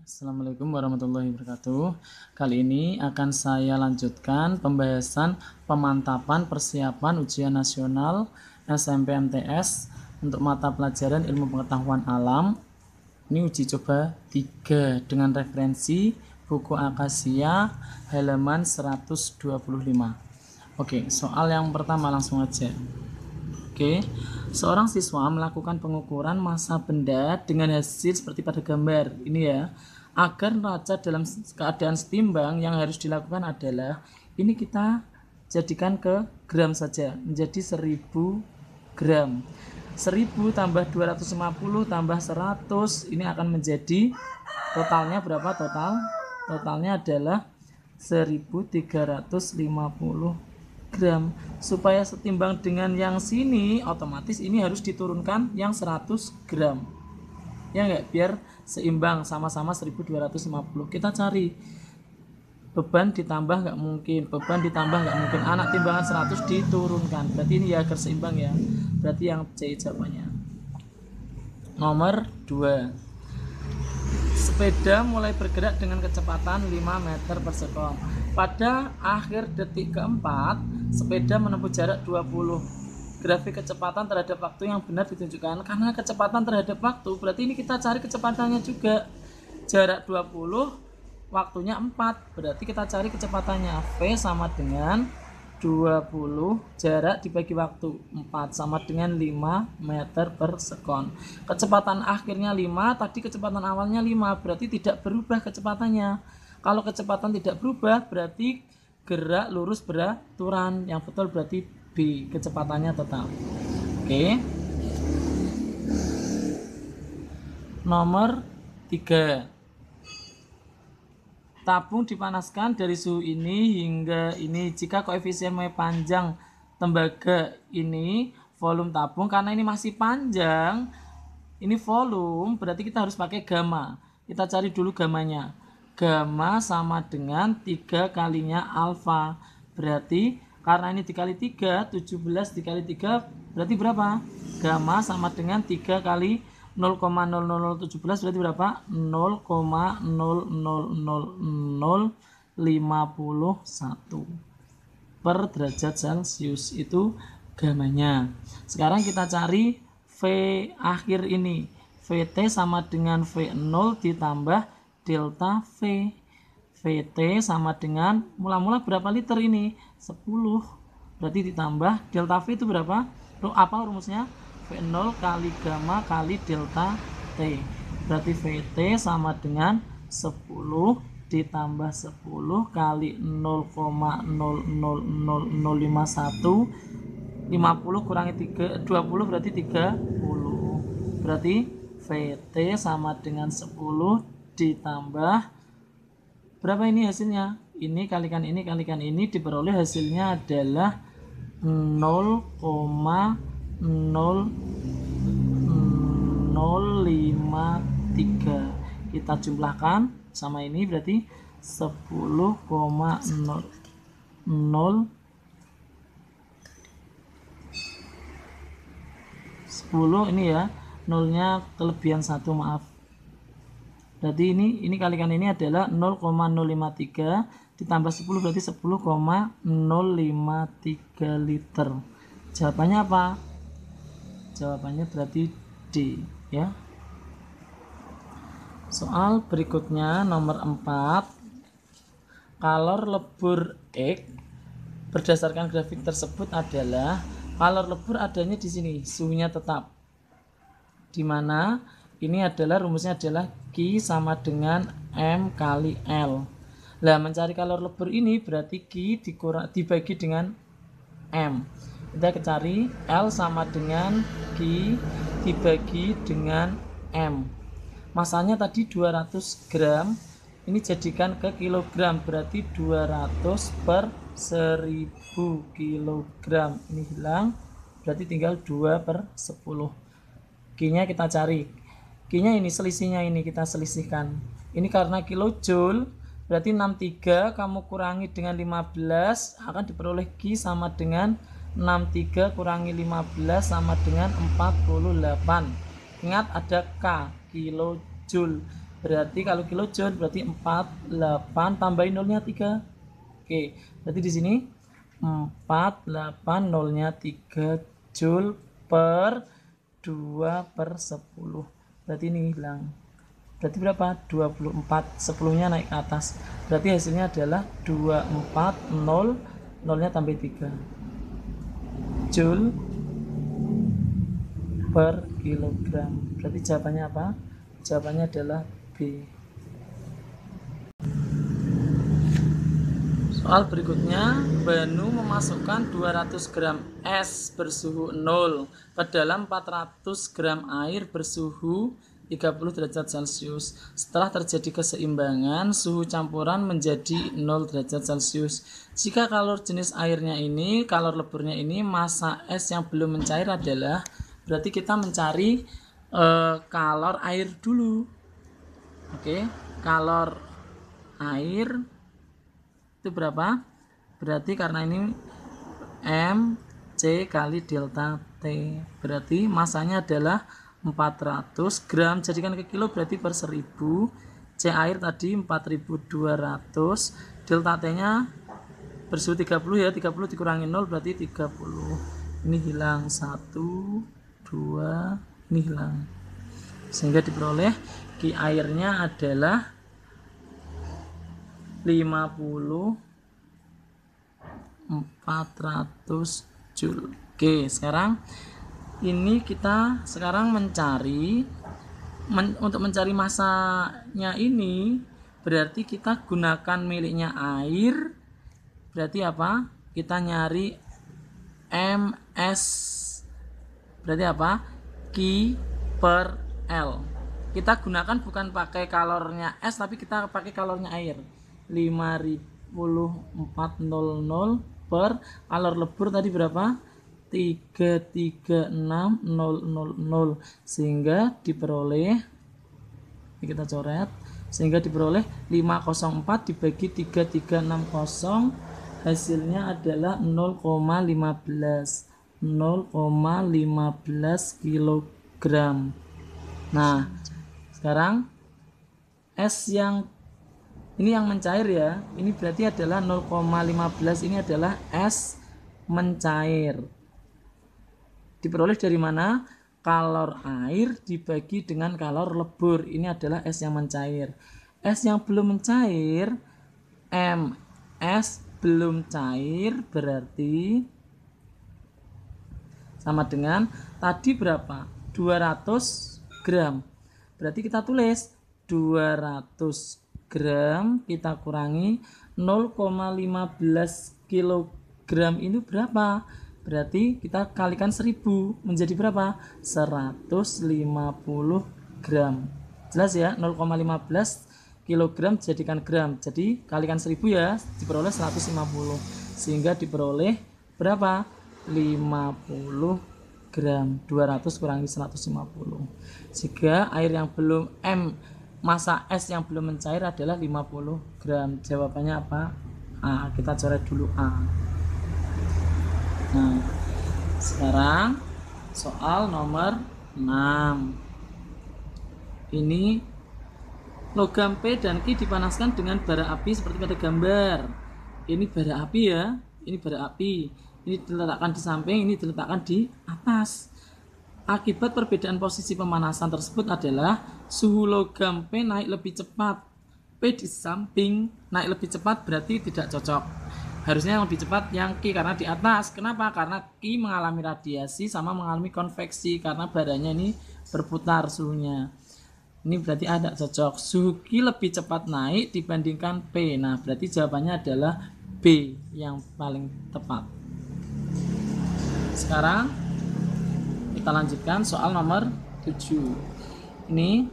Assalamualaikum warahmatullahi wabarakatuh. Kali ini akan saya lanjutkan pembahasan pemantapan persiapan ujian nasional SMP MTS untuk mata pelajaran ilmu pengetahuan alam. Ini uji coba 3 dengan referensi buku Akasia halaman 125. Oke, soal yang pertama langsung aja. Oke, seorang siswa melakukan pengukuran massa benda dengan hasil seperti pada gambar ini ya. Agar neraca dalam keadaan setimbang, yang harus dilakukan adalah ini kita jadikan ke gram saja, menjadi 1000 gram. 1000 tambah 250 tambah 100, ini akan menjadi totalnya berapa total? Totalnya adalah 1350 gram. Supaya setimbang dengan yang sini, otomatis ini harus diturunkan yang 100 gram. Ya enggak, biar seimbang, sama-sama 1250. Kita cari beban ditambah nggak mungkin, beban ditambah nggak mungkin, anak timbangan 100 diturunkan, berarti ini ya agar seimbang ya, berarti yang C jawabannya. Nomor 2, sepeda mulai bergerak dengan kecepatan 5 meter per sekon. Pada akhir detik keempat, sepeda menempuh jarak 20. Grafik kecepatan terhadap waktu yang benar ditunjukkan. Karena kecepatan terhadap waktu, berarti ini kita cari kecepatannya juga. Jarak 20, waktunya 4, berarti kita cari kecepatannya. V sama dengan 20 jarak dibagi waktu 4 sama dengan 5 meter per sekon. Kecepatan akhirnya 5, tadi kecepatan awalnya 5, berarti tidak berubah kecepatannya. Kalau kecepatan tidak berubah, berarti gerak lurus beraturan. Yang betul berarti B, kecepatannya tetap. Oke. Nomor 3, tabung dipanaskan dari suhu ini hingga ini. Jika koefisien panjang tembaga ini volume tabung, karena ini masih panjang, ini volume, berarti kita harus pakai gamma. Kita cari dulu gammanya. Gamma sama dengan 3 kalinya alfa. Berarti karena ini dikali 3, 17 dikali 3 berarti berapa? Gamma sama dengan 3 kali 0,00017 berarti berapa? 0,00051 per derajat Celcius, itu gammanya. Sekarang kita cari V akhir ini. VT sama dengan V0 ditambah delta V. VT sama dengan mula-mula berapa liter ini? 10. Berarti ditambah delta V itu berapa? Apa rumusnya? V0 kali gamma kali delta T. Berarti VT sama dengan 10 ditambah 10 kali 0,00051. 50 kurangi 20 berarti 30. Berarti VT sama dengan 10 ditambah berapa ini hasilnya? Ini kalikan ini kalikan ini, diperoleh hasilnya adalah 0,0053. Kita jumlahkan sama ini berarti 10,00 10 ini ya, nolnya kelebihan 1, maaf. Berarti ini kalikan ini adalah 0,053 ditambah 10 berarti 10,053 liter. Jawabannya apa? Jawabannya berarti D ya. Soal berikutnya nomor 4. Kalor lebur X berdasarkan grafik tersebut adalah, kalor lebur adanya di sini, suhunya tetap. Di mana ini adalah rumusnya adalah Q sama dengan M kali L. Nah, mencari kalor lebur ini berarti Q dibagi dengan M. Kita cari L sama dengan Q dibagi dengan M. Masanya tadi 200 gram. Ini jadikan ke kilogram, berarti 200 per 1000 kilogram. Ini hilang, berarti tinggal 2 per 10. Q-nya kita cari. Q-nya ini, selisihnya ini kita selisihkan. Ini karena kilojoule, berarti 63 kamu kurangi dengan 15 akan diperoleh Q sama dengan 63 kurangi 15 sama dengan 48. Ingat ada K, kilojoule. Berarti kalau kilojoule berarti 48 tambahin nolnya 3. Oke, berarti di sini 48 nolnya 3 joule per 2/10. Berarti ini hilang. Berarti berapa? 24. 10-nya naik ke atas. Berarti hasilnya adalah 240, nolnya tambah 3 joule per kilogram. Berarti jawabannya apa? Jawabannya adalah B. Soal berikutnya, Banu memasukkan 200 gram es bersuhu 0 ke dalam 400 gram air bersuhu 30 derajat Celcius. Setelah terjadi keseimbangan, suhu campuran menjadi 0 derajat Celcius. Jika kalor jenis airnya ini, kalor leburnya ini, massa es yang belum mencair adalah, berarti kita mencari kalor air dulu. Oke, kalor air itu berapa? Berarti karena ini M C kali delta T, berarti masanya adalah 400 gram, jadikan ke kilo berarti per 1000. C air tadi 4200, delta T nya bersuhu 30 ya, 30 dikurangi 0 berarti 30. Ini hilang 1, 2, ini hilang, sehingga diperoleh Q airnya adalah 50/400 joule. Oke, sekarang ini kita mencari untuk mencari masanya ini, berarti kita gunakan miliknya air. Berarti apa? Kita nyari MS. Berarti apa? Q per L. Kita gunakan bukan pakai kalornya S, tapi kita pakai kalornya air. 5400 per kalor lebur tadi berapa? 336000, sehingga diperoleh, ini kita coret, sehingga diperoleh 504 dibagi 3360, hasilnya adalah 0,15 kilogram. Nah, sekarang es yang ini yang mencair ya, ini berarti adalah 0,15, ini adalah es mencair. Diperoleh dari mana? Kalor air dibagi dengan kalor lebur, ini adalah es yang mencair. Es yang belum mencair, MS belum cair, berarti sama dengan tadi berapa? 200 gram. Berarti kita tulis 200 gram kita kurangi 0,15 kilogram ini berapa? Berarti kita kalikan 1000 menjadi berapa? 150 gram. Jelas ya, 0,15 kilogram dijadikan gram. Jadi kalikan 1000 ya, diperoleh 150. Sehingga diperoleh berapa? 50 gram. 200 kurangi 150. Jika air yang belum massa es yang belum mencair adalah 50 gram. Jawabannya apa? A. Kita coret dulu A. Nah, sekarang soal nomor 6. Ini logam P dan Q dipanaskan dengan bara api seperti pada gambar. Ini bara api ya, ini bara api. Ini diletakkan di samping, ini diletakkan di atas. Akibat perbedaan posisi pemanasan tersebut adalah suhu logam P naik lebih cepat. P di samping naik lebih cepat berarti tidak cocok. Harusnya yang lebih cepat yang Q karena di atas. Kenapa? Karena Q mengalami radiasi sama mengalami konveksi karena baranya ini berputar suhunya. Ini berarti ada cocok. Suhu Q lebih cepat naik dibandingkan P. Nah, berarti jawabannya adalah B yang paling tepat. Sekarang kita lanjutkan soal nomor 7. Ini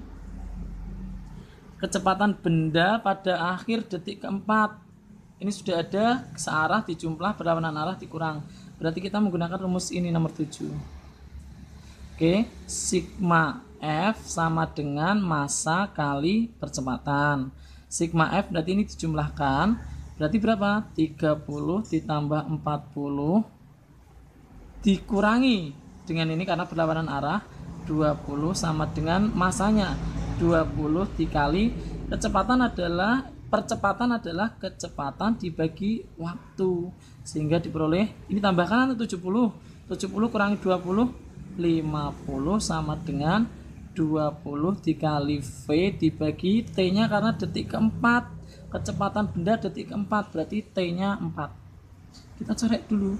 kecepatan benda pada akhir detik keempat. Ini sudah ada searah dijumlah, berlawanan arah dikurang. Berarti kita menggunakan rumus ini nomor 7. Oke, sigma F sama dengan massa kali percepatan. Sigma F berarti ini dijumlahkan. Berarti berapa? 30 ditambah 40 dikurangi dengan ini karena berlawanan arah 20 sama dengan massanya 20 20 dikali percepatan adalah kecepatan dibagi waktu, sehingga diperoleh ini tambahkan 70 kurangi 20 50 sama dengan 20 dikali V dibagi T nya karena detik keempat, kecepatan benda detik keempat, berarti T nya 4. Kita coret dulu,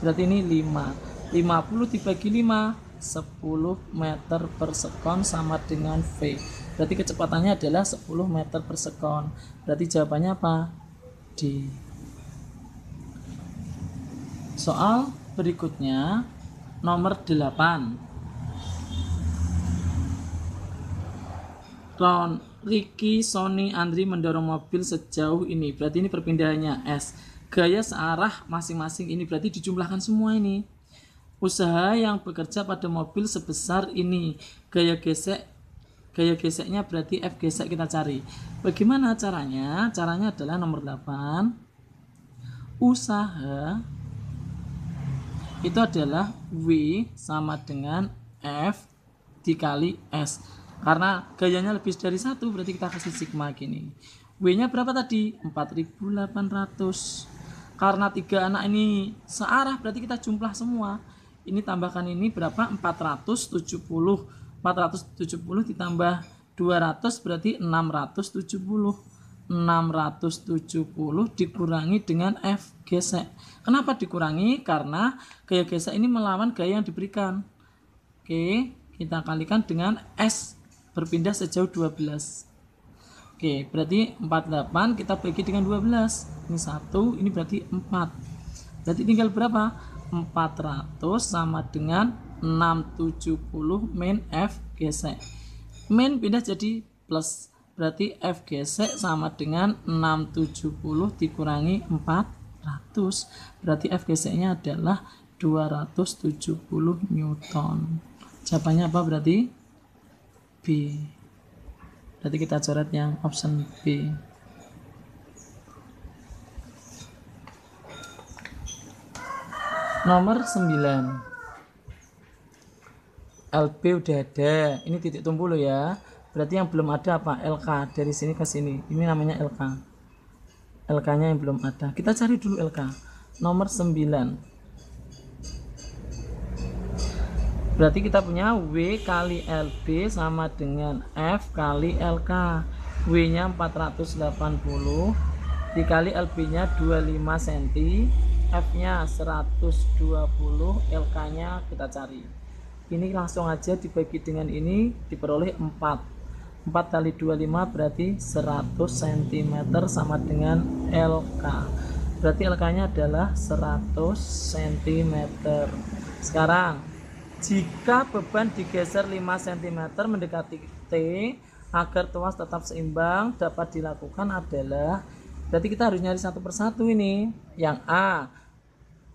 berarti ini 5 50 dibagi 5 10 meter per sekon sama dengan V, berarti kecepatannya adalah 10 meter per sekon, berarti jawabannya apa? D. Soal berikutnya nomor 8. Ricky, Sony, Andri mendorong mobil sejauh ini, berarti ini perpindahannya S. Gaya searah masing-masing ini berarti dijumlahkan semua ini. Usaha yang bekerja pada mobil sebesar ini, gaya geseknya berarti F gesek kita cari. Bagaimana caranya? Caranya adalah nomor 8. Usaha itu adalah W sama dengan F dikali S. Karena gayanya lebih dari 1, berarti kita kasih sigma gini. W-nya berapa tadi? 4.800. Karena 3 anak ini searah, berarti kita jumlah semua. Ini tambahkan ini berapa? 470 ditambah 200 berarti 670 dikurangi dengan F gesek. Kenapa dikurangi? Karena gaya gesek ini melawan gaya yang diberikan. Oke, kita kalikan dengan S berpindah sejauh 12. Oke, berarti 48 kita bagi dengan 12. Ini 1, ini berarti 4. Berarti tinggal berapa? 400 sama dengan 670 min F gesek. Min pindah jadi plus, berarti F gesek sama dengan 670 dikurangi 400, berarti F geseknya adalah 270 Newton. Jawabannya apa berarti? B. Berarti kita coret yang option B. Nomor 9. LB udah ada, ini titik tumpu loh ya. Berarti yang belum ada apa? LK, dari sini ke sini. Ini namanya LK. LK-nya yang belum ada. Kita cari dulu LK. Nomor 9. Berarti kita punya W kali LB sama dengan F kali LK. W-nya 480 dikali LB-nya 25 cm. F-nya 120, LK-nya kita cari. Ini langsung aja dibagi dengan ini diperoleh 4. 4 kali 25 berarti 100 cm sama dengan LK. Berarti LK-nya adalah 100 cm. Sekarang, jika beban digeser 5 cm mendekati T agar tuas tetap seimbang, dapat dilakukan adalah, berarti kita harus nyari satu persatu ini. Yang A,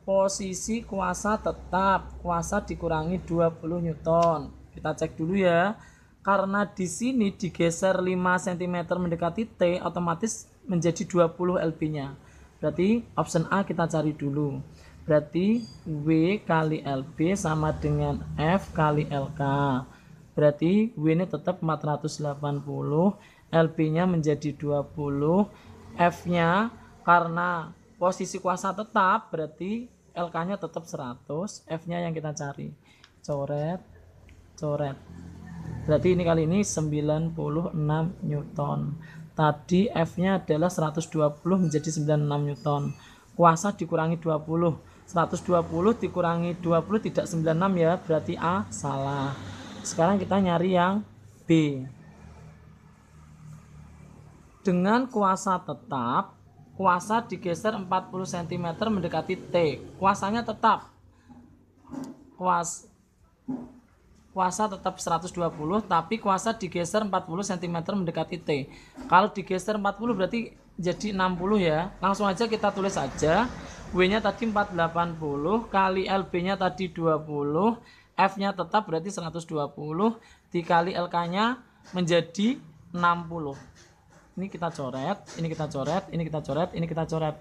posisi kuasa tetap, kuasa dikurangi 20 Newton. Kita cek dulu ya. Karena di sini digeser 5 cm mendekati T, otomatis menjadi 20 LB-nya. Berarti option A kita cari dulu. Berarti W kali LB sama dengan F kali LK. Berarti W ini tetap 480, LB-nya menjadi 20, F-nya karena posisi kuasa tetap berarti LK-nya tetap 100, F-nya yang kita cari. Coret. Berarti ini kali ini 96 Newton. Tadi F-nya adalah 120 menjadi 96 Newton. Kuasa dikurangi 20. 120 dikurangi 20 tidak 96 ya, berarti A salah. Sekarang kita nyari yang B. Dengan kuasa tetap, kuasa digeser 40 cm mendekati T. Kuasanya tetap. Kuasa tetap 120, tapi kuasa digeser 40 cm mendekati T. Kalau digeser 40 berarti jadi 60 ya. Langsung aja kita tulis aja. W-nya tadi 480 kali LB-nya tadi 20, F-nya tetap berarti 120 dikali LK-nya menjadi 60. Ini kita coret, ini kita coret, ini kita coret, ini kita coret.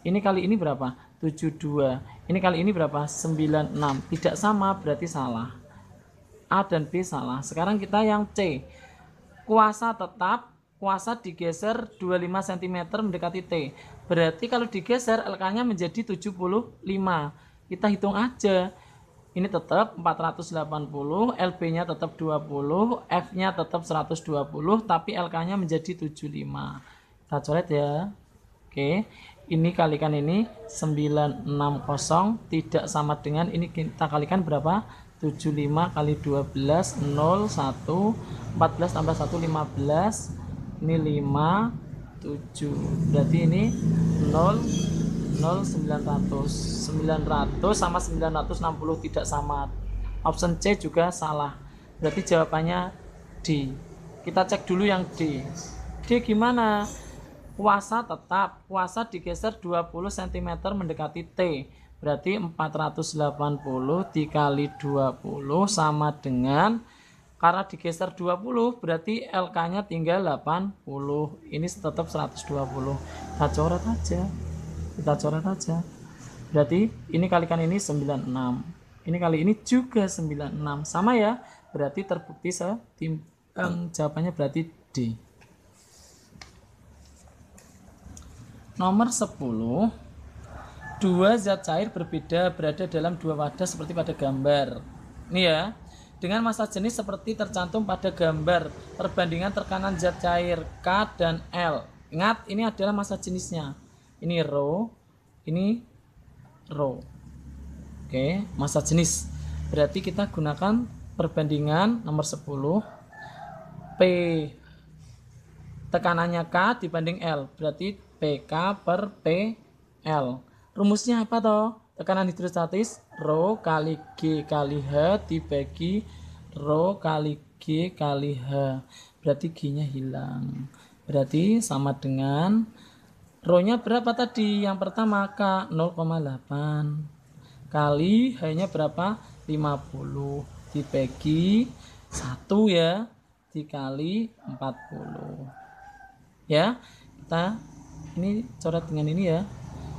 Ini kali ini berapa? 72. Ini kali ini berapa? 96. Tidak sama, berarti salah. A dan B salah. Sekarang kita yang C. Kuasa tetap, kuasa digeser 25 cm mendekati T. Berarti kalau digeser LK-nya menjadi 75. Kita hitung aja. Ini tetap 480, LB-nya tetap 20, F-nya tetap 120, tapi LK-nya menjadi 75. Kita coret ya. Oke, ini kalikan ini 960 tidak sama dengan ini, kita kalikan berapa? 75 kali 12 0 1 14 tambah 1 15, ini 5 7, berarti ini 0 0 900 sama 960 tidak sama. Option C juga salah, berarti jawabannya D. Kita cek dulu yang D. D gimana? Kuasa tetap, kuasa digeser 20 cm mendekati T. Berarti 480 dikali 20 sama dengan, karena digeser 20 berarti LK-nya tinggal 80. Ini tetap 120. Kita coret aja. Berarti ini kalikan ini 96. Ini kali ini juga 96. Sama ya. Berarti terbukti jawabannya berarti D. Nomor 10. Dua zat cair berbeda berada dalam dua wadah seperti pada gambar. Ini ya. Dengan massa jenis seperti tercantum pada gambar. Perbandingan tekanan zat cair K dan L. Ingat, ini adalah massa jenisnya. Ini rho, ini rho. Oke, massa jenis. Berarti kita gunakan perbandingan nomor 10. P tekanannya K dibanding L. Berarti PK per PL. Rumusnya apa toh? Tekanan hidrostatis rho kali G kali H dibagi rho kali G kali H. Berarti G-nya hilang. Berarti sama dengan rho-nya berapa tadi? Yang pertama K 0,8 kali H-nya berapa? 50 dibagi 1 ya, dikali 40. Ya, kita ini coret dengan ini ya.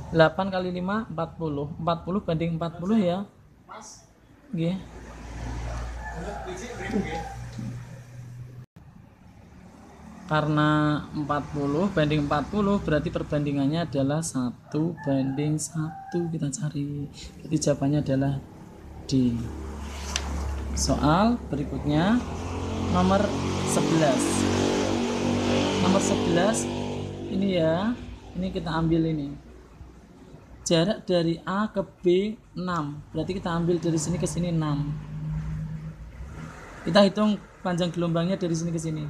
8 kali 5 40. 40 banding 40 ya. Oke. Karena 40 banding 40 berarti perbandingannya adalah 1 banding 1. Kita cari. Jadi jawabannya adalah D. Soal berikutnya nomor 11. Nomor 11 ini ya. Ini kita ambil ini. Jarak dari A ke B 6. Berarti kita ambil dari sini ke sini 6. Kita hitung panjang gelombangnya dari sini ke sini.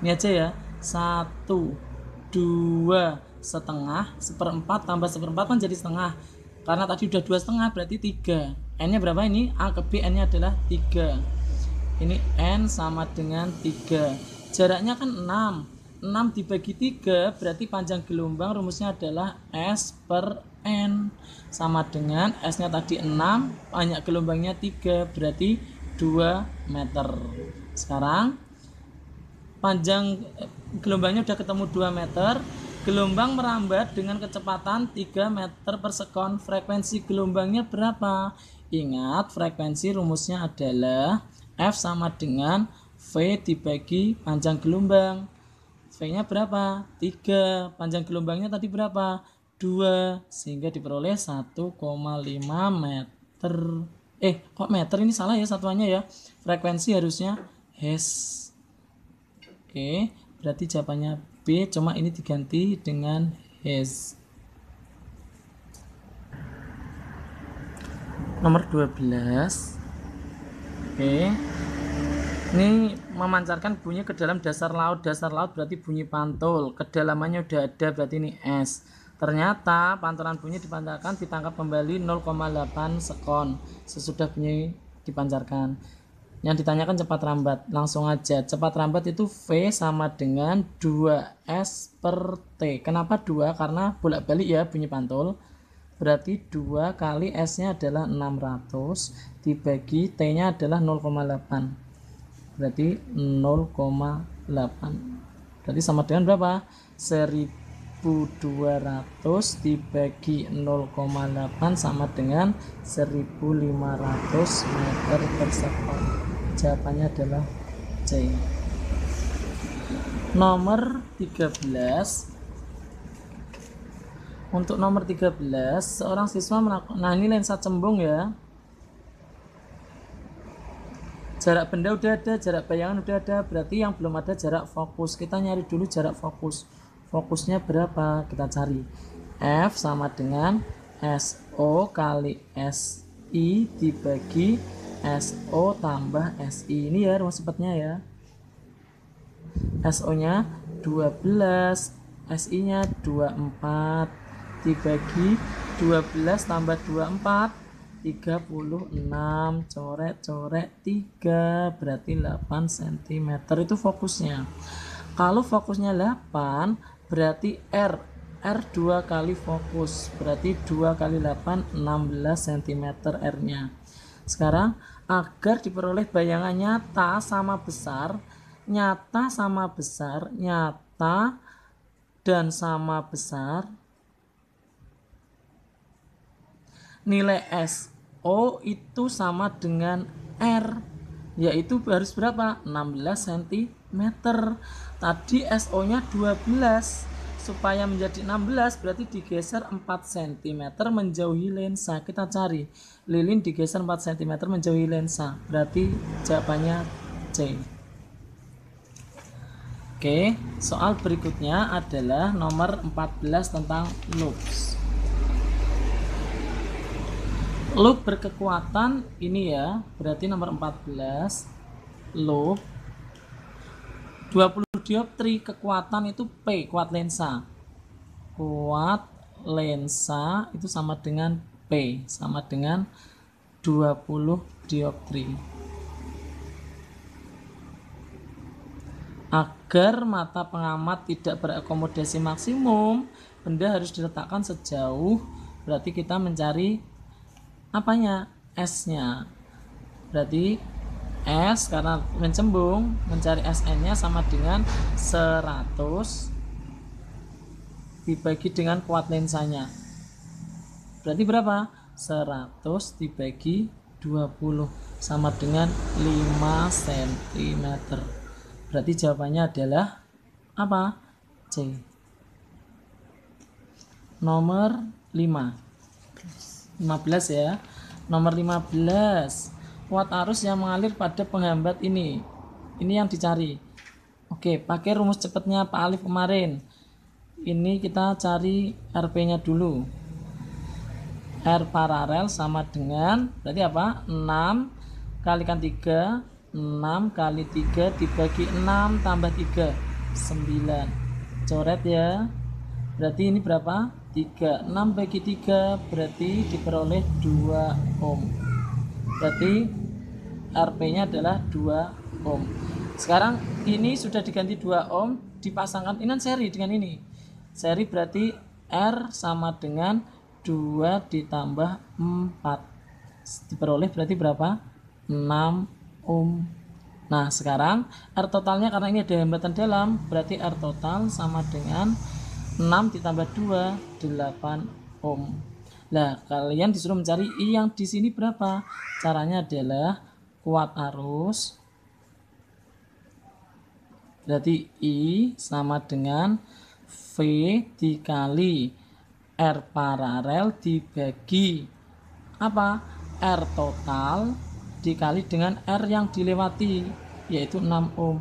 Ini aja ya. 1, 2 setengah, 1/4 tambah 1/4 kan jadi setengah. Karena tadi udah 2 setengah berarti 3. N-nya berapa ini? A ke B N-nya adalah 3. Ini N sama dengan 3. Jaraknya kan 6. 6 dibagi 3 berarti panjang gelombang rumusnya adalah S per N, sama dengan S-nya tadi 6, banyak gelombangnya 3 berarti 2 meter. Sekarang panjang gelombangnya udah ketemu 2 meter, gelombang merambat dengan kecepatan 3 meter per sekon. Frekuensi gelombangnya berapa? Ingat, frekuensi rumusnya adalah F sama dengan V dibagi panjang gelombang. V-nya berapa? 3. Panjang gelombangnya tadi berapa? 2. Sehingga diperoleh 1,5 meter. Kok meter? Ini salah ya satuannya ya. Frekuensi harusnya Hertz. Oke, berarti jawabannya B, cuma ini diganti dengan Hertz. Nomor 12. Oke. Ini memancarkan bunyi ke dalam dasar laut. Dasar laut berarti bunyi pantul. Kedalamannya udah ada, berarti ini S. Ternyata pantulan bunyi dipancarkan ditangkap kembali 0,8 sekon sesudah bunyi dipancarkan. Yang ditanyakan cepat rambat. Langsung aja. Cepat rambat itu V sama dengan 2S per T. Kenapa 2? Karena bolak-balik ya bunyi pantul. Berarti 2 kali S-nya adalah 600 dibagi T-nya adalah 0,8. Berarti 0,8. Berarti sama dengan berapa? 1200 dibagi 0,8 sama dengan 1500 meter per sekon. Jawabannya adalah C. Nomor 13. Untuk nomor 13, seorang siswa melakukan, nah ini lensa cembung ya. Jarak benda udah ada, jarak bayangan udah ada, berarti yang belum ada jarak fokus. Kita nyari dulu jarak fokus. Fokusnya berapa? Kita cari. F sama dengan SO kali SI dibagi SO tambah SI. Ini ya rumus cepatnya ya. SO nya 12, SI nya 24 dibagi 12 tambah 24 36, coret-coret 3, berarti 8 cm itu fokusnya. Kalau fokusnya 8 berarti R 2 kali fokus, berarti 2 kali 8 16 cm R nya. Sekarang agar diperoleh bayangan nyata sama besar, nyata dan sama besar, nilai SO itu sama dengan R, yaitu harus berapa? 16 cm. Tadi SO nya 12, supaya menjadi 16 berarti digeser 4 cm menjauhi lensa. Kita cari lilin digeser 4 cm menjauhi lensa, berarti jawabannya C. Oke, soal berikutnya adalah nomor 14 tentang loops. Loop berkekuatan ini ya, berarti nomor 14 loop 20 dioptri, kekuatan itu P, kuat lensa. Kuat lensa itu sama dengan P, sama dengan 20 dioptri. Agar mata pengamat tidak berakomodasi maksimum, benda harus diletakkan sejauh, berarti kita mencari apanya? S-nya. Berarti S karena mencembung, mencari SN-nya sama dengan 100 dibagi dengan kuat lensanya. Berarti berapa? 100 dibagi 20 sama dengan 5 cm. Berarti jawabannya adalah apa? C. Nomor 15 ya. Nomor 15, kuat arus yang mengalir pada penghambat ini yang dicari. Oke, pakai rumus cepatnya Pak Alif kemarin. Ini kita cari RP nya dulu. R paralel sama dengan, berarti apa? 6 kalikan 3, 6 kali 3 dibagi 6 tambah 3, 9. Coret ya. Berarti ini berapa? 3. 6 bagi 3 berarti diperoleh 2 ohm. Berarti RP-nya adalah 2 ohm. Sekarang ini sudah diganti 2 ohm, dipasangkan ini seri dengan ini. Seri berarti R sama dengan 2 ditambah 4. Diperoleh berarti berapa? 6 ohm. Nah, sekarang R totalnya karena ini ada hambatan dalam, berarti R total sama dengan 6 ditambah 2, 8 ohm. Nah, kalian disuruh mencari I yang di sini berapa? Caranya adalah kuat arus. Berarti I sama dengan V dikali R paralel dibagi apa? R total dikali dengan R yang dilewati, yaitu 6 ohm.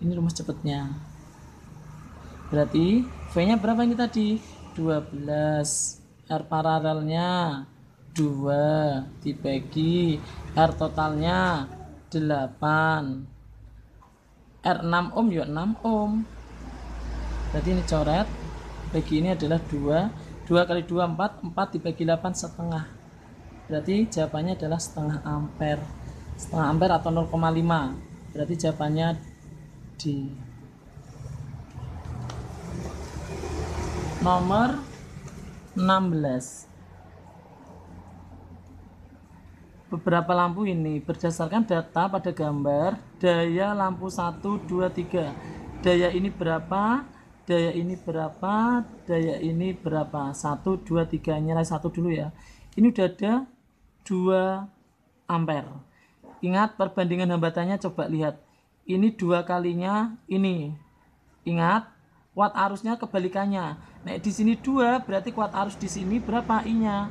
Ini rumus cepatnya. Berarti V-nya berapa ini tadi? 12. R paralelnya 2 dibagi R totalnya 8. R 6 ohm ya 6 ohm. Berarti ini coret. Bagi ini adalah 2. 2 kali 2 4. 4 dibagi 8 setengah. Berarti jawabannya adalah setengah ampere. Setengah ampere atau 0,5. Berarti jawabannya D. Nomor 16. Beberapa lampu ini berdasarkan data pada gambar daya lampu 1, 2, 3. Daya ini berapa? Daya ini berapa? Daya ini berapa? 1, 2, 3. Nilai 1 dulu ya. Ini udah ada 2 ampere. Ingat perbandingan hambatannya, coba lihat. Ini 2 kalinya ini. Ingat, kuat arusnya kebalikannya. Nah, di sini 2, berarti kuat arus di sini berapa I-nya?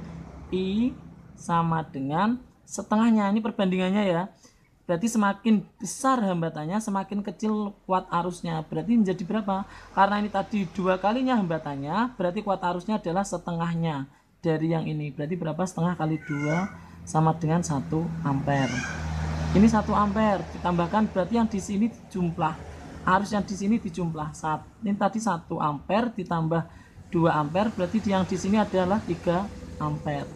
I sama dengan setengahnya. Ini perbandingannya ya. Berarti semakin besar hambatannya, semakin kecil kuat arusnya. Berarti menjadi berapa? Karena ini tadi 2 kalinya hambatannya, berarti kuat arusnya adalah setengahnya dari yang ini. Berarti berapa? Setengah kali 2 sama dengan 1 ampere. Ini 1 ampere ditambahkan, berarti yang di sini jumlah arus yang di sini dijumlah. Ini tadi 1 ampere ditambah 2 ampere, berarti yang di sini adalah 3 ampere.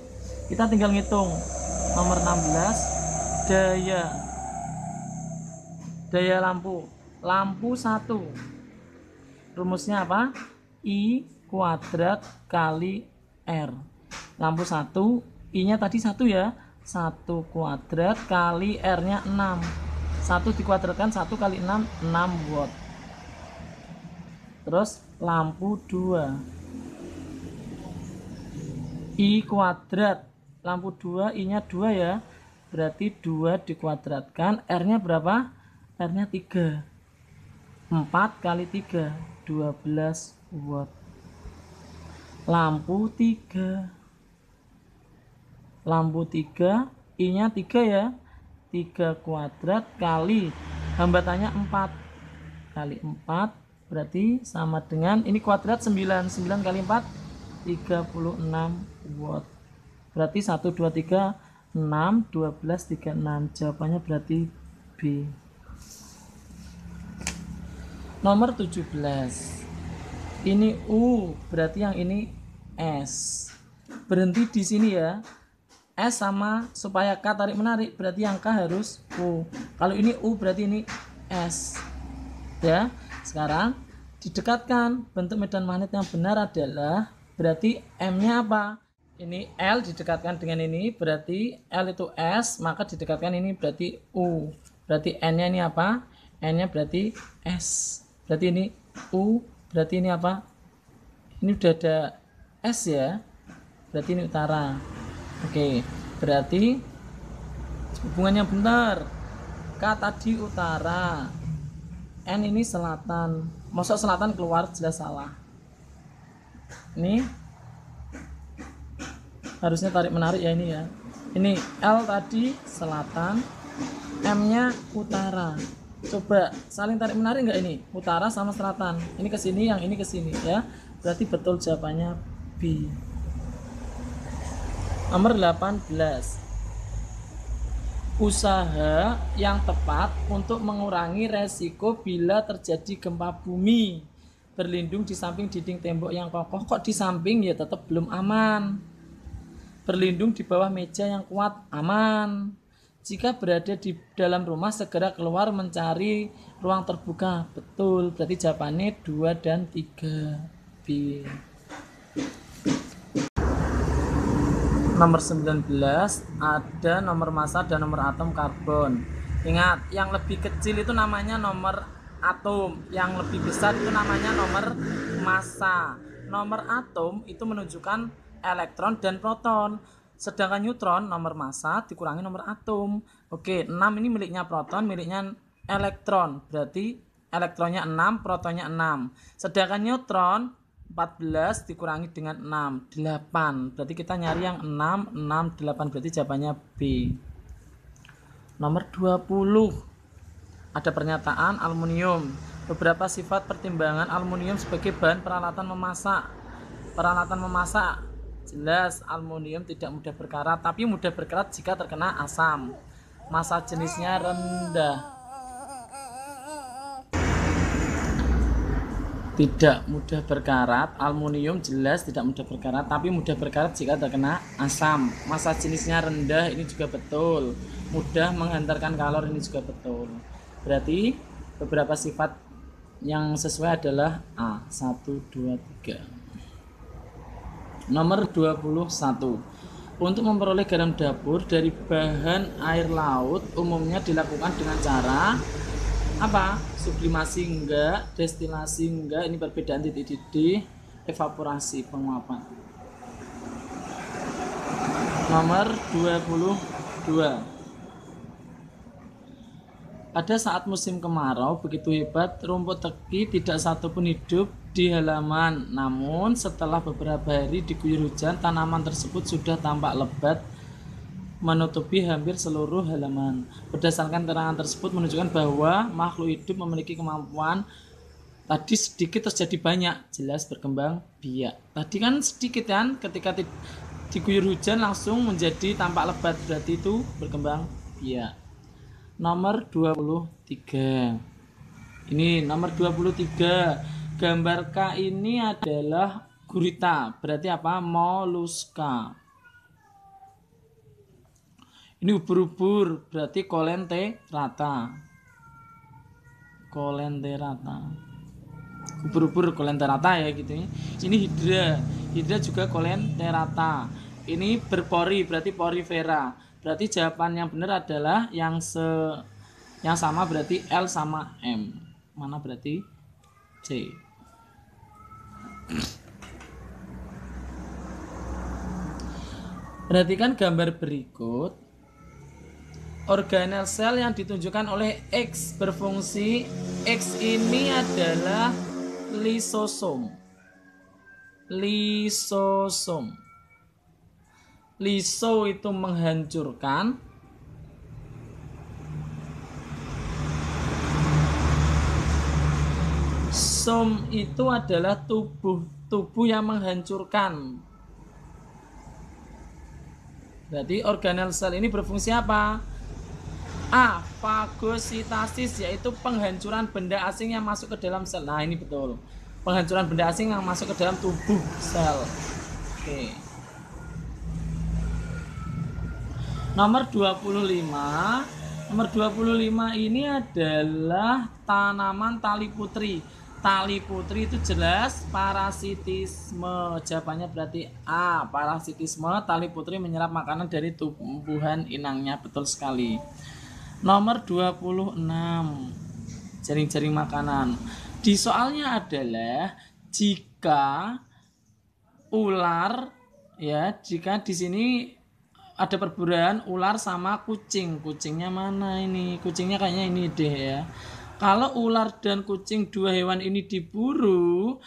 Kita tinggal ngitung. Nomor 16, daya lampu 1, rumusnya apa? I kuadrat kali R. Lampu 1, I nya tadi 1 ya, 1 kuadrat kali R nya 6. 1 dikuadratkan 1 kali 6, 6 watt. Terus lampu 2, I kuadrat, lampu 2 I nya 2 ya, berarti 2 dikuadratkan R nya berapa? R nya 3, 4 kali 3, 12 watt. Lampu 3, I nya 3 ya, 3 kuadrat kali hambatannya 4 kali 4, berarti sama dengan, ini kuadrat 9 kali 4, 36 watt. Berarti 1, 2, 3, 6, 12, 36. Jawabannya berarti B. Nomor 17, ini U, berarti yang ini S. Berhenti di sini ya. S sama, supaya K tarik menarik, berarti yang K harus U. Kalau ini U, berarti ini S. Ya, sekarang didekatkan. Bentuk medan magnet yang benar adalah, berarti M-nya apa? Ini L didekatkan dengan ini, berarti L itu S, maka didekatkan ini berarti U. Berarti N-nya ini apa? N-nya berarti S. Berarti ini U, berarti ini apa? Ini udah ada S ya. Berarti ini utara. Oke, berarti hubungannya benar. K tadi utara, N ini selatan. Masuk selatan keluar jelas salah. Ini harusnya tarik menarik ya ini ya. Ini L tadi selatan, M-nya utara. Coba saling tarik menarik enggak ini? Utara sama selatan. Ini ke sini, yang ini ke sini ya. Berarti betul jawabannya B. Nomor 18. Usaha yang tepat untuk mengurangi resiko bila terjadi gempa bumi. Berlindung di samping dinding tembok yang kokoh. Kok di samping ya tetap belum aman. Berlindung di bawah meja yang kuat, aman. Jika berada di dalam rumah, segera keluar mencari ruang terbuka. Betul, berarti jawabannya 2 dan 3 B. Nomor 19, ada nomor massa dan nomor atom karbon. Ingat, yang lebih kecil itu namanya nomor atom, yang lebih besar itu namanya nomor massa. Nomor atom itu menunjukkan elektron dan proton. Sedangkan neutron, nomor massa dikurangi nomor atom. Oke, 6 ini miliknya proton, miliknya elektron. Berarti elektronnya 6, protonnya 6. Sedangkan neutron 14 dikurangi dengan 6, 8. Berarti kita nyari yang 6, 6, 8. Berarti jawabannya B. Nomor 20. Ada pernyataan aluminium. Beberapa sifat pertimbangan aluminium sebagai bahan peralatan memasak. Peralatan memasak. Jelas, aluminium tidak mudah berkarat, tapi mudah berkarat jika terkena asam. Massa jenisnya rendah. Tidak mudah berkarat, aluminium jelas tidak mudah berkarat, tapi mudah berkarat jika terkena asam. Massa jenisnya rendah, ini juga betul. Mudah menghantarkan kalor, ini juga betul. Berarti beberapa sifat yang sesuai adalah A, 1, 2, 3. Nomor 21. Untuk memperoleh garam dapur dari bahan air laut umumnya dilakukan dengan cara apa? Sublimasi enggak, destilasi enggak, ini perbedaan titik-titik, evaporasi, penguapan. Nomor 22. Pada saat musim kemarau begitu hebat, rumput teki tidak satu pun hidup di halaman. Namun setelah beberapa hari diguyur hujan, tanaman tersebut sudah tampak lebat menutupi hampir seluruh halaman. Berdasarkan keterangan tersebut menunjukkan bahwa makhluk hidup memiliki kemampuan tadi sedikit terjadi banyak, jelas berkembang biak. Tadi kan sedikit kan, ketika diguyur hujan langsung menjadi tampak lebat, berarti itu berkembang biak. Nomor 23. Ini nomor 23. Gambar K ini adalah gurita, berarti apa? Moluska. Ini ubur-ubur, berarti Colenterata. Ubur-ubur Colenterata ya gitu. Ini hidra juga Colenterata. Ini berpori, berarti porifera. Berarti jawaban yang benar adalah yang sama, berarti L sama M. Mana berarti C. Perhatikan gambar berikut. Organel sel yang ditunjukkan oleh X berfungsi. X ini adalah lisosom. Liso itu menghancurkan. Som itu adalah tubuh yang menghancurkan. Berarti organel sel ini berfungsi apa? A. Fagositasis, yaitu penghancuran benda asing yang masuk ke dalam sel. Nah, ini betul. Penghancuran benda asing yang masuk ke dalam tubuh sel. Oke. Nomor 25. Nomor 25 ini adalah tanaman tali putri. Tali putri itu jelas parasitisme. Jawabannya berarti A. Parasitisme, tali putri menyerap makanan dari tumbuhan inangnya. Betul sekali. Nomor 26. Jaring-jaring makanan. Di soalnya adalah jika ular ya, jika di sini ada perburuan ular sama kucing. Kucingnya mana ini? Kucingnya kayaknya ini deh ya. Kalau ular dan kucing, dua hewan ini diburu,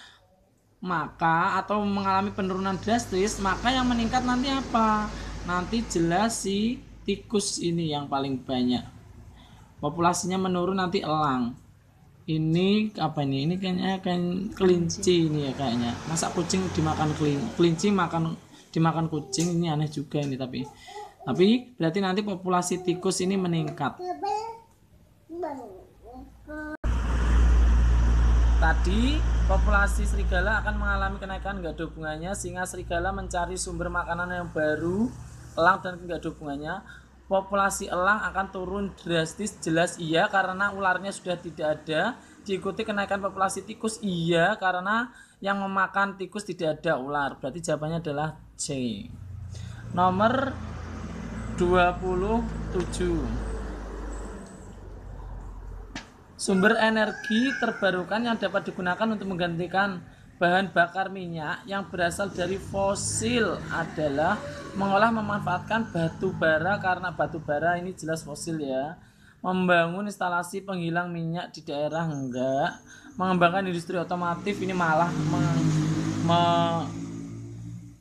maka atau mengalami penurunan drastis, maka yang meningkat nanti apa? Nanti jelas si tikus ini yang paling banyak. Populasinya menurun, nanti elang. Ini apa ini? Ini kayaknya kelinci ini ya kayaknya. Masa kucing dimakan kelinci dimakan kucing, ini aneh juga ini tapi berarti nanti populasi tikus ini meningkat. Tadi populasi serigala akan mengalami kenaikan, nggak ada hubungannya, sehingga serigala mencari sumber makanan yang baru. Elang dan nggak ada hubungannya. Populasi elang akan turun drastis, jelas iya karena ularnya sudah tidak ada. Diikuti kenaikan populasi tikus, iya karena yang memakan tikus tidak ada ular. Berarti jawabannya adalah C. Nomor 27. Sumber energi terbarukan yang dapat digunakan untuk menggantikan bahan bakar minyak yang berasal dari fosil adalah memanfaatkan batu bara, karena batu bara ini jelas fosil ya. Membangun instalasi penghilang minyak di daerah enggak. Mengembangkan industri otomotif ini malah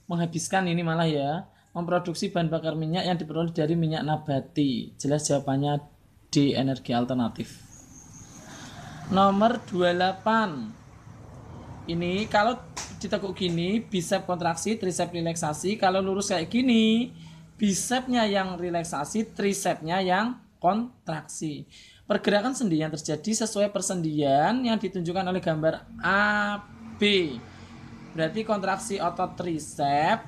menghabiskan ini malah ya. Memproduksi bahan bakar minyak yang diperoleh dari minyak nabati. Jelas jawabannya di energi alternatif. Nomor 28. Ini kalau ditekuk gini bisep kontraksi, trisep relaksasi. Kalau lurus kayak gini bisepnya yang relaksasi, trisepnya yang kontraksi. Pergerakan sendi yang terjadi sesuai persendian yang ditunjukkan oleh gambar AB. Berarti kontraksi otot trisep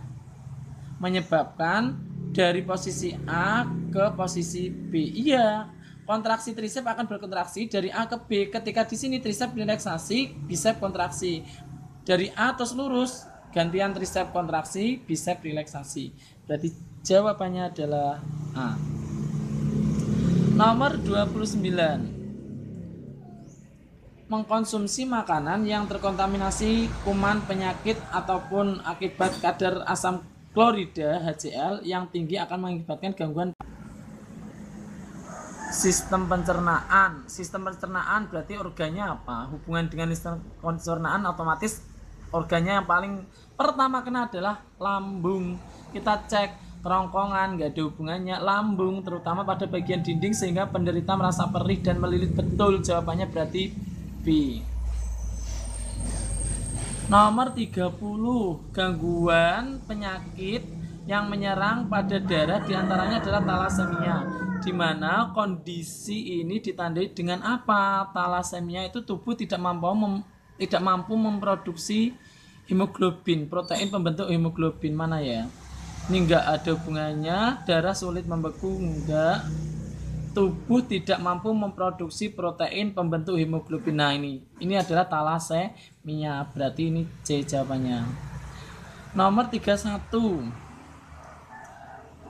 menyebabkan dari posisi A ke posisi B. Iya, kontraksi trisep akan berkontraksi dari A ke B. Ketika di sini trisep relaksasi, bisep kontraksi. Dari A terus lurus, gantian trisep kontraksi, bisep relaksasi. Berarti jawabannya adalah A. Nomor 29. Mengkonsumsi makanan yang terkontaminasi kuman, penyakit ataupun akibat kadar asam klorida HCl yang tinggi akan mengakibatkan gangguan. Sistem pencernaan. Sistem pencernaan berarti organnya apa? Hubungan dengan sistem pencernaan otomatis organnya yang paling pertama kena adalah lambung. Kita cek kerongkongan, nggak ada hubungannya. Lambung terutama pada bagian dinding sehingga penderita merasa perih dan melilit. Betul, jawabannya berarti B. Nomor 30, gangguan penyakit yang menyerang pada darah diantaranya adalah talasemia, di mana kondisi ini ditandai dengan apa? Talasemia itu tubuh tidak mampu memproduksi hemoglobin, protein pembentuk hemoglobin. Mana ya? Ini enggak ada hubungannya. Darah sulit membeku, enggak. Tubuh tidak mampu memproduksi protein pembentuk hemoglobin. Nah, ini adalah talasemia. Berarti ini C jawabannya. Nomor 31,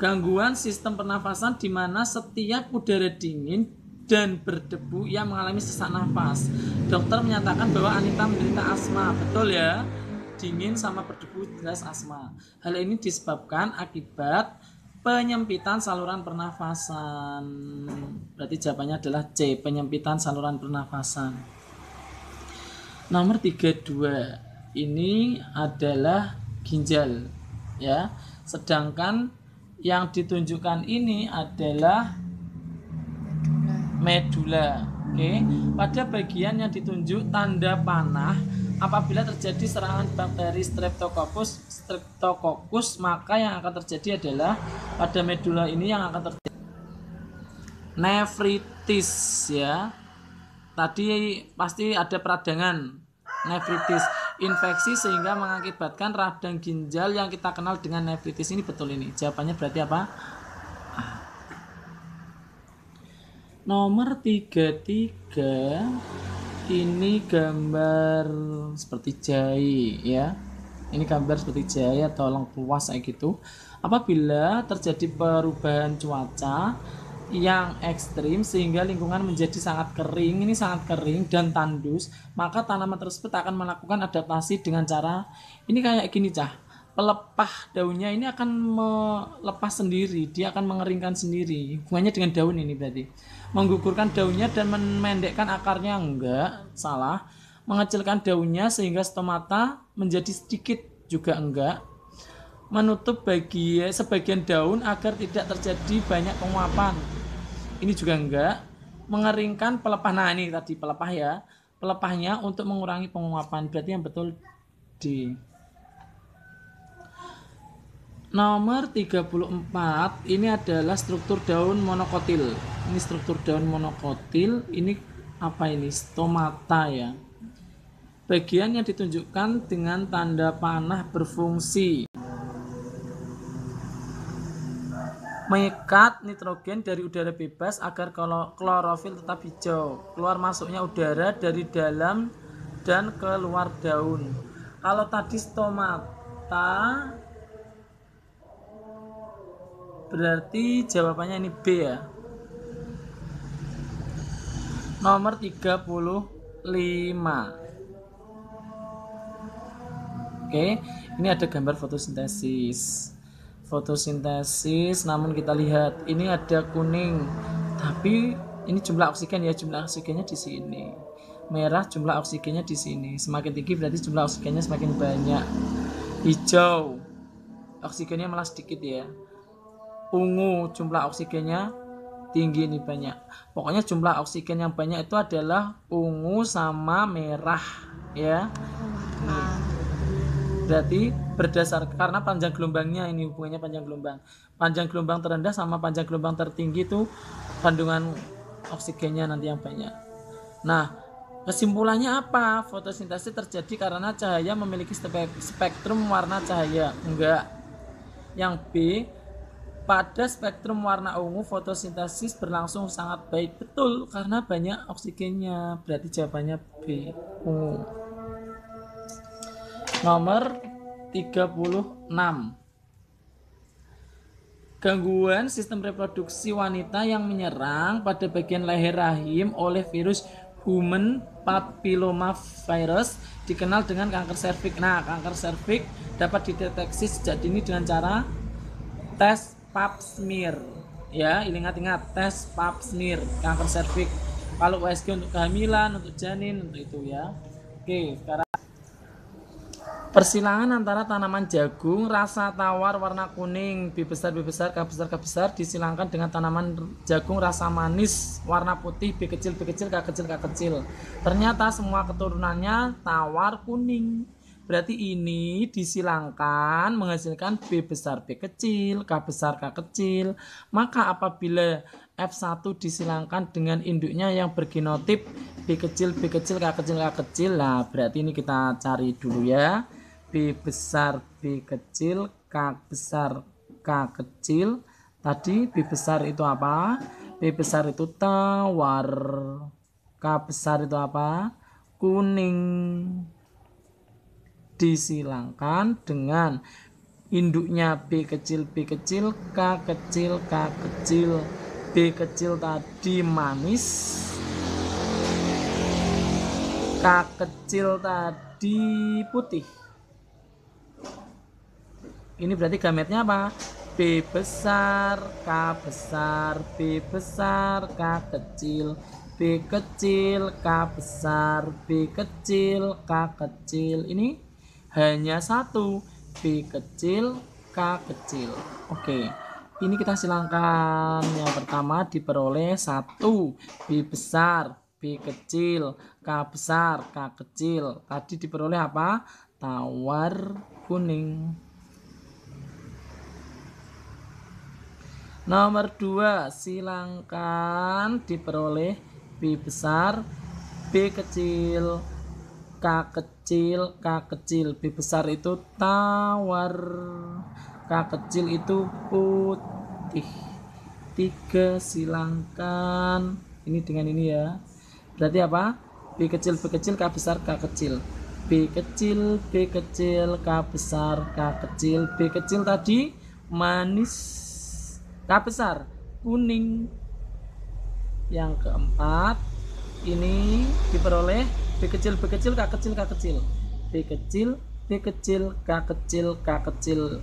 gangguan sistem pernafasan di mana setiap udara dingin dan berdebu yang mengalami sesak nafas. Dokter menyatakan bahwa Anita menderita asma. Betul ya? Dingin sama berdebu jelas asma. Hal ini disebabkan akibat penyempitan saluran pernafasan. Berarti jawabannya adalah C, penyempitan saluran pernafasan. Nomor 32, ini adalah ginjal ya. Sedangkan yang ditunjukkan ini adalah medula. Oke. Pada bagian yang ditunjuk tanda panah, apabila terjadi serangan bakteri Streptococcus, maka yang akan terjadi adalah pada medula ini yang akan terjadi nefritis ya. Tadi pasti ada peradangan, nefritis, infeksi sehingga mengakibatkan radang ginjal yang kita kenal dengan nefritis. Ini betul ini. Jawabannya berarti apa? Nomor 33, ini gambar seperti jahe ya. Ini gambar seperti jahe atau lengkuas kayak gitu. Apabila terjadi perubahan cuaca yang ekstrim sehingga lingkungan menjadi sangat kering, ini sangat kering dan tandus, maka tanaman tersebut akan melakukan adaptasi dengan cara ini kayak gini cah. Pelepah daunnya ini akan melepas sendiri, dia akan mengeringkan sendiri. Hubungannya dengan daun ini berarti menggugurkan daunnya dan memendekkan akarnya, enggak, salah. Mengecilkan daunnya sehingga stomata menjadi sedikit, juga enggak. Menutup sebagian daun agar tidak terjadi banyak penguapan, ini juga enggak. Mengeringkan pelepah, nah ini tadi pelepah ya, pelepahnya untuk mengurangi penguapan, berarti yang betul D. Nomor 34, ini adalah struktur daun monokotil. Ini struktur daun monokotil, ini apa ini? Stomata ya. Bagian yang ditunjukkan dengan tanda panah berfungsi mengikat nitrogen dari udara bebas agar klorofil tetap hijau. Keluar masuknya udara dari dalam dan keluar daun. Kalau tadi stomata, berarti jawabannya ini B ya. Nomor 35. Oke, ini ada gambar fotosintesis. Fotosintesis, namun kita lihat ini ada kuning. Tapi ini jumlah oksigen ya, jumlah oksigennya di sini. Merah jumlah oksigennya di sini. Semakin tinggi berarti jumlah oksigennya semakin banyak. Hijau oksigennya malah sedikit ya. Ungu jumlah oksigennya tinggi, ini banyak. Pokoknya jumlah oksigen yang banyak itu adalah ungu sama merah ya. Berarti berdasarkan karena panjang gelombangnya, ini hubungannya panjang gelombang. Panjang gelombang terendah sama panjang gelombang tertinggi itu kandungan oksigennya nanti yang banyak. Nah, kesimpulannya apa? Fotosintesis terjadi karena cahaya memiliki spektrum warna cahaya. Enggak. Yang B, pada spektrum warna ungu fotosintesis berlangsung sangat baik. Betul, karena banyak oksigennya. Berarti jawabannya B, ungu. Nomor 36. Gangguan sistem reproduksi wanita yang menyerang pada bagian leher rahim oleh virus human papillomavirus dikenal dengan kanker serviks. Nah, kanker serviks dapat dideteksi sejak dini dengan cara tes pap smear ya, ingat-ingat tes pap smear kanker serviks. Kalau USG untuk kehamilan, untuk janin, untuk itu ya. Oke, sekarang persilangan antara tanaman jagung rasa tawar warna kuning B besar K besar disilangkan dengan tanaman jagung rasa manis warna putih B kecil K kecil. Ternyata semua keturunannya tawar kuning. Berarti ini disilangkan menghasilkan B besar B kecil, K besar K kecil. Maka apabila F1 disilangkan dengan induknya yang bergenotip B kecil K kecil. Nah, berarti ini kita cari dulu ya. B besar B kecil, K besar K kecil. Tadi B besar itu apa? B besar itu tawar. K besar itu apa? Kuning. Disilangkan dengan induknya B kecil K kecil. B kecil tadi manis, K kecil tadi putih. Ini berarti gametnya apa? B besar, K besar, B besar, K kecil, B kecil, K besar, B kecil, K kecil. Ini hanya satu, B kecil, K kecil. Oke, ini kita silangkan. Yang pertama diperoleh 1, B besar, B kecil, K besar, K kecil. Tadi diperoleh apa? Tawar kuning. Nomor 2, silangkan diperoleh B besar, B kecil, K kecil, K kecil. B besar itu tawar, K kecil itu putih. 3, silangkan ini dengan ini ya. Berarti apa? B kecil, K besar, K kecil. B kecil, K besar, K kecil. B kecil tadi manis, K besar kuning. Yang keempat ini diperoleh B kecil, K kecil. B kecil, K kecil.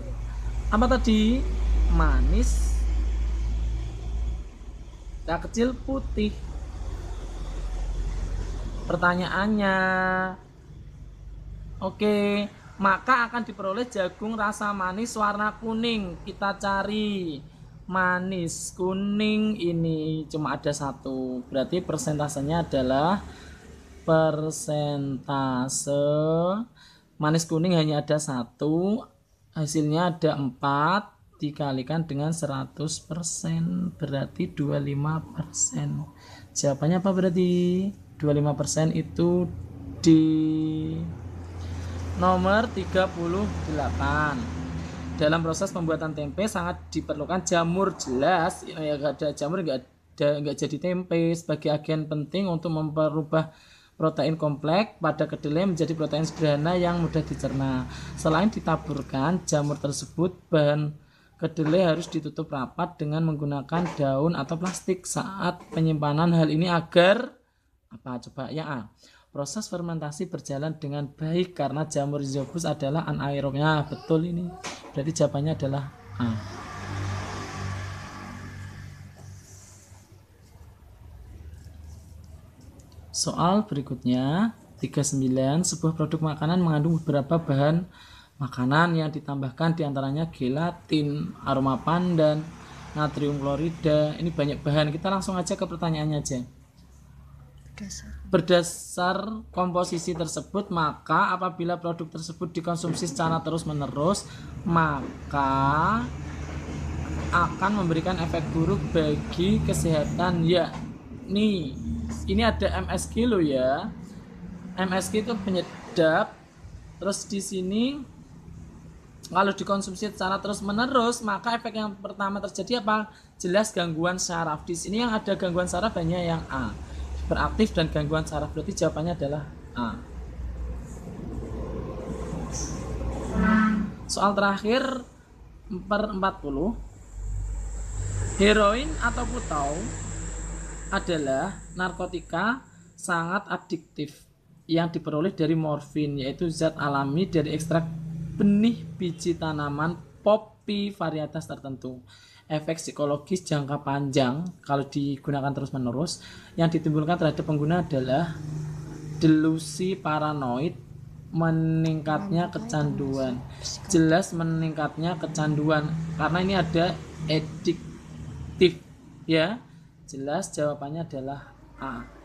Apa tadi? Manis, K kecil putih. Pertanyaannya, oke, maka akan diperoleh jagung rasa manis warna kuning. Kita cari manis kuning, ini cuma ada 1, berarti persentasenya adalah persentase manis kuning hanya ada 1, hasilnya ada 4 dikalikan dengan 100%, berarti 25%. Jawabannya apa berarti? 25% itu di nomor 38. Dalam proses pembuatan tempe sangat diperlukan jamur. Jelas ya, gak ada jamur nggak jadi tempe. Sebagai agen penting untuk memperubah protein kompleks pada kedelai menjadi protein sederhana yang mudah dicerna. Selain ditaburkan jamur tersebut, bahan kedelai harus ditutup rapat dengan menggunakan daun atau plastik saat penyimpanan. Hal ini agar apa coba ya A, proses fermentasi berjalan dengan baik karena jamur rhizopus adalah anaerobnya. Betul ini. Berarti jawabannya adalah A. Soal berikutnya 39, sebuah produk makanan mengandung beberapa bahan makanan yang ditambahkan diantaranya gelatin, aroma pandan, natrium klorida. Ini banyak bahan. Kita langsung aja ke pertanyaannya aja. Berdasar komposisi tersebut, maka apabila produk tersebut dikonsumsi secara terus-menerus, maka akan memberikan efek buruk bagi kesehatan. Ya, nih, ini ada MSG loh ya. MSG itu penyedap. Terus di sini kalau dikonsumsi secara terus-menerus, maka efek yang pertama terjadi apa? Jelas gangguan saraf. Di sini yang ada gangguan saraf hanya yang A, beraktif dan gangguan saraf, berarti jawabannya adalah A. Soal terakhir 40. Heroin atau putau adalah narkotika sangat adiktif yang diperoleh dari morfin, yaitu zat alami dari ekstrak benih biji tanaman poppy varietas tertentu. efek psikologis jangka panjang kalau digunakan terus-menerus yang ditimbulkan terhadap pengguna adalah delusi paranoid, meningkatnya kecanduan. Jelas meningkatnya kecanduan karena ini ada adiktif ya. Jelas jawabannya adalah A.